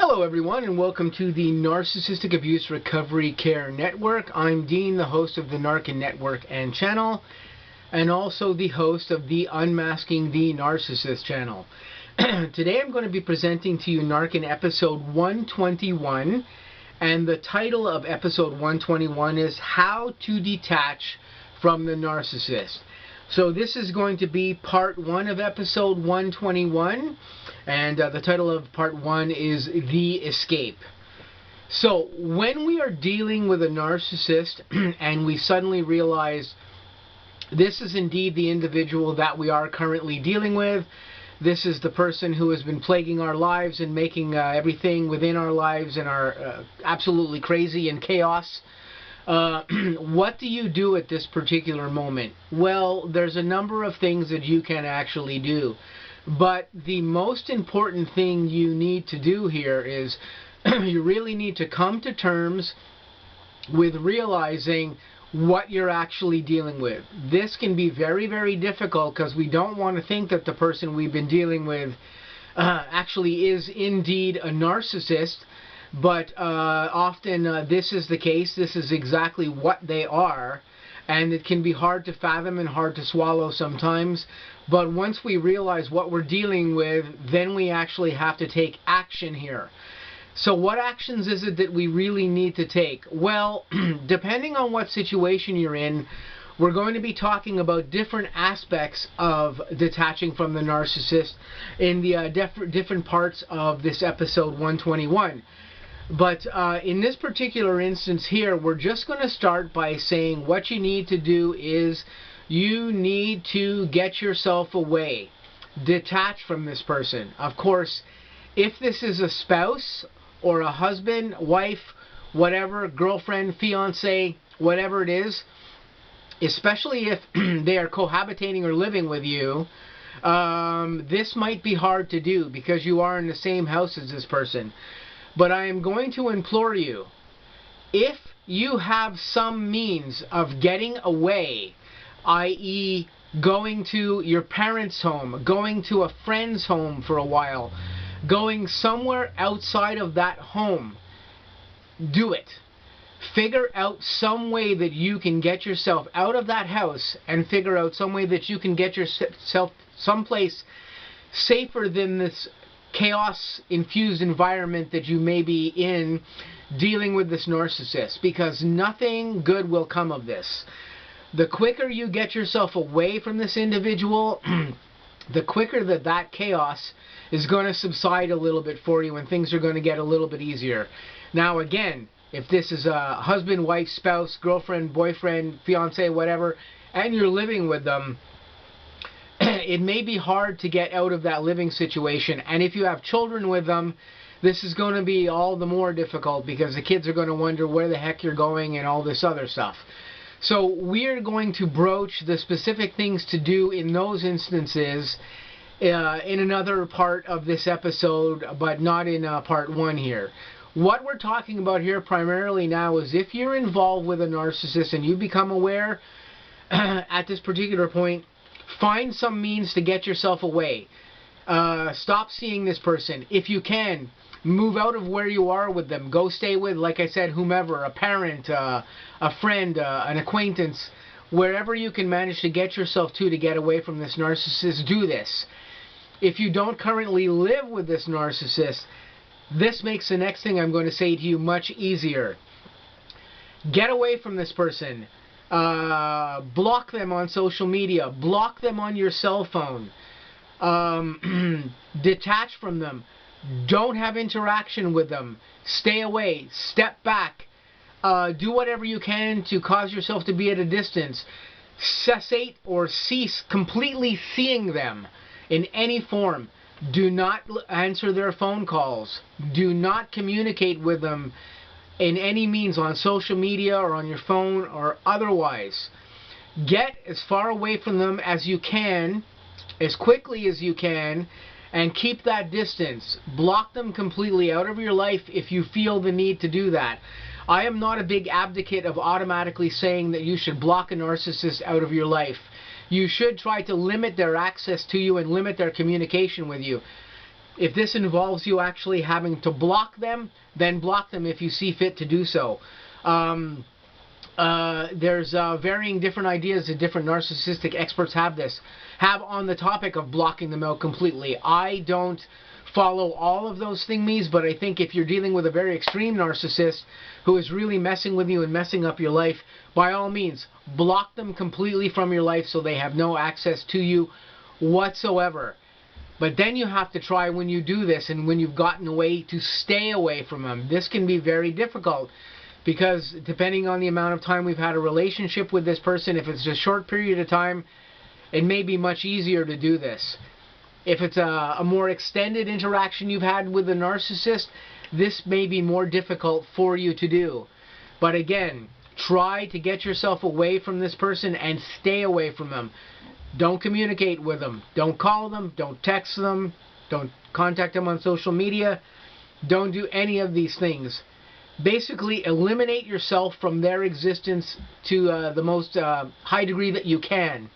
Hello everyone, and welcome to the Narcissistic Abuse Recovery Care Network. I'm Dean, the host of the N.A.R.C.N Network and channel, and also the host of the Unmasking the Narcissist channel. Today I'm going to be presenting to you N.A.R.C.N episode 121, and the title of episode 121 is How to Detach from the Narcissist. So this is going to be part 1 of episode 121, and the title of part 1 is The Escape. So when we are dealing with a narcissist and we suddenly realize this is indeed the individual that we are currently dealing with, this is the person who has been plaguing our lives and making everything within our lives and our absolutely crazy and chaos. What do you do at this particular moment? Well, there's a number of things that you can actually do. But the most important thing you need to do here is you really need to come to terms with realizing what you're actually dealing with. This can be very, very difficult because we don't want to think that the person we've been dealing with actually is indeed a narcissist. But often this is the case. This is exactly what they are, and it can be hard to fathom and hard to swallow sometimes. But once we realize what we're dealing with, then we actually have to take action here. So what actions is it that we really need to take? Well, depending on what situation you're in, we're going to be talking about different aspects of detaching from the narcissist in the different parts of this episode 121. But in this particular instance here, we're just going to start by saying what you need to do is you need to get yourself away. Detach from this person. Of course, if this is a spouse or a husband, wife, whatever, girlfriend, fiance, whatever it is, especially if they are cohabitating or living with you, this might be hard to do because you are in the same house as this person. But I am going to implore you, if you have some means of getting away, i.e. going to your parents' home, going to a friend's home for a while, going somewhere outside of that home, do it. Figure out some way that you can get yourself out of that house and figure out some way that you can get yourself someplace safer than this chaos-infused environment that you may be in dealing with this narcissist, because nothing good will come of this. The quicker you get yourself away from this individual, the quicker that chaos is going to subside a little bit for you and things are going to get a little bit easier. Now again, if this is a husband, wife, spouse, girlfriend, boyfriend, fiance, whatever, and you're living with them, it may be hard to get out of that living situation. And if you have children with them, this is going to be all the more difficult because the kids are going to wonder where the heck you're going and all this other stuff. So we're going to broach the specific things to do in those instances in another part of this episode, but not in part 1 here. What we're talking about here primarily now is if you're involved with a narcissist and you become aware at this particular point, find some means to get yourself away. Stop seeing this person. If you can, move out of where you are with them. Go stay with, like I said, whomever, a parent, a friend, an acquaintance, wherever you can manage to get yourself to get away from this narcissist, do this. If you don't currently live with this narcissist, this makes the next thing I'm going to say to you much easier. Get away from this person. Block them on social media. Block them on your cell phone. Detach from them. Don't have interaction with them. Stay away. Step back. Do whatever you can to cause yourself to be at a distance. Cessate or cease completely seeing them in any form. Do not answer their phone calls. Do not communicate with them in any means on social media or on your phone or otherwise. Get as far away from them as you can, as quickly as you can, and keep that distance. Block them completely out of your life if you feel the need to do that. I am not a big advocate of automatically saying that you should block a narcissist out of your life. You should try to limit their access to you and limit their communication with you. If this involves you actually having to block them, then block them if you see fit to do so. There's varying different ideas that different narcissistic experts have on the topic of blocking them out completely. I don't follow all of those thingies, but I think if you're dealing with a very extreme narcissist who is really messing with you and messing up your life, by all means, block them completely from your life so they have no access to you whatsoever. But then you have to try, when you do this and when you've gotten away, to stay away from them. This can be very difficult because depending on the amount of time we've had a relationship with this person, if it's a short period of time, it may be much easier to do this. If it's a more extended interaction you've had with a narcissist, this may be more difficult for you to do. But again, try to get yourself away from this person and stay away from them. Don't communicate with them. Don't call them. Don't text them. Don't contact them on social media. Don't do any of these things. Basically, eliminate yourself from their existence to the most high degree that you can.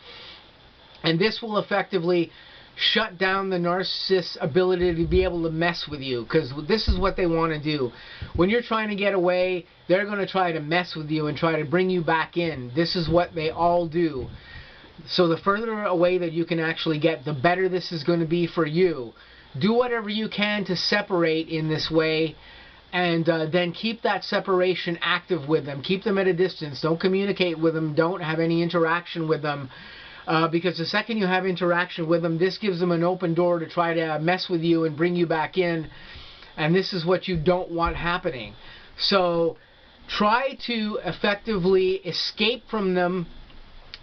And this will effectively shut down the narcissist's ability to be able to mess with you, because this is what they want to do. When you're trying to get away, they're going to try to mess with you and try to bring you back in. This is what they all do. So the further away that you can actually get, the better this is going to be for you. Do whatever you can to separate in this way, and then keep that separation active with them. Keep them at a distance. Don't communicate with them. Don't have any interaction with them. Because the second you have interaction with them, this gives them an open door to try to mess with you and bring you back in. And this is what you don't want happening. So try to effectively escape from them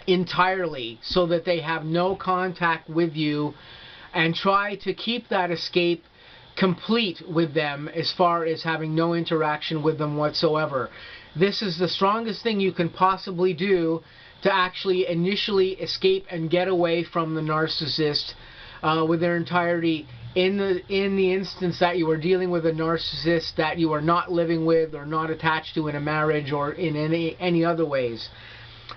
entirely so that they have no contact with you, and try to keep that escape complete with them as far as having no interaction with them whatsoever. This is the strongest thing you can possibly do to actually initially escape and get away from the narcissist with their entirety, in the instance that you are dealing with a narcissist that you are not living with or not attached to in a marriage or in any other ways.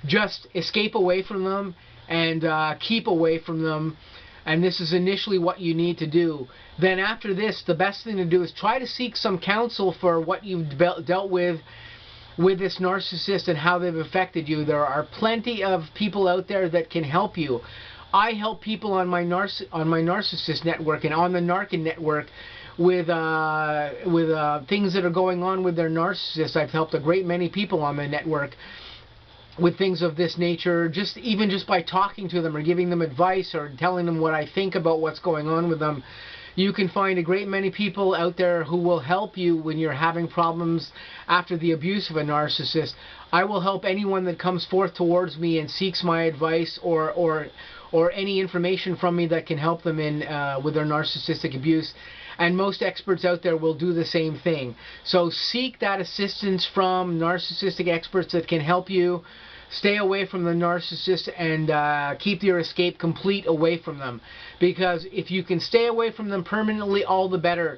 Just escape away from them and keep away from them, and this is initially what you need to do. Then after this, the best thing to do is try to seek some counsel for what you've dealt with this narcissist and how they've affected you. There are plenty of people out there that can help you. I help people on my narcissist network and on the N.A.R.C.N network with things that are going on with their narcissist. I've helped a great many people on the network with things of this nature, even just by talking to them or giving them advice or telling them what I think about what's going on with them. You can find a great many people out there who will help you when you're having problems after the abuse of a narcissist. I will help anyone that comes forth towards me and seeks my advice or any information from me that can help them with their narcissistic abuse. And most experts out there will do the same thing. So seek that assistance from narcissistic experts that can help you. Stay away from the narcissist and keep your escape complete away from them. Because if you can stay away from them permanently, all the better.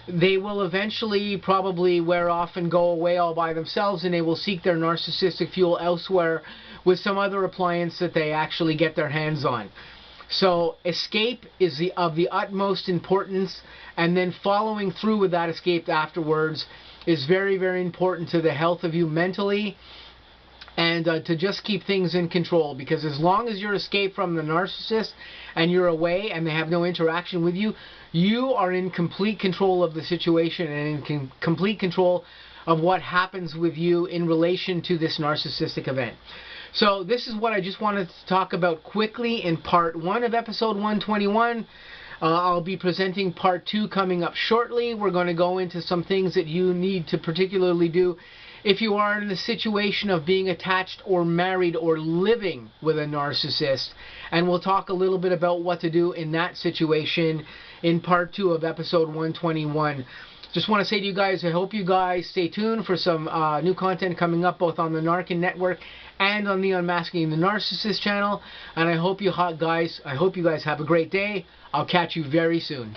They will eventually probably wear off and go away all by themselves, and they will seek their narcissistic fuel elsewhere with some other appliance that they actually get their hands on. So escape is of the utmost importance, and then following through with that escape afterwards is very, very important to the health of you mentally, and to just keep things in control. Because as long as you're escaped from the narcissist and you're away and they have no interaction with you, you are in complete control of the situation and in complete control of what happens with you in relation to this narcissistic event. So this is what I just wanted to talk about quickly in part 1 of episode 121. I'll be presenting part 2 coming up shortly. We're going to go into some things that you need to particularly do if you are in the situation of being attached or married or living with a narcissist. And we'll talk a little bit about what to do in that situation in part 2 of episode 121. Just want to say to you guys, I hope you guys stay tuned for some new content coming up both on the N.A.R.C.N network and on the Unmasking the Narcissist channel. And I hope you guys have a great day. I'll catch you very soon.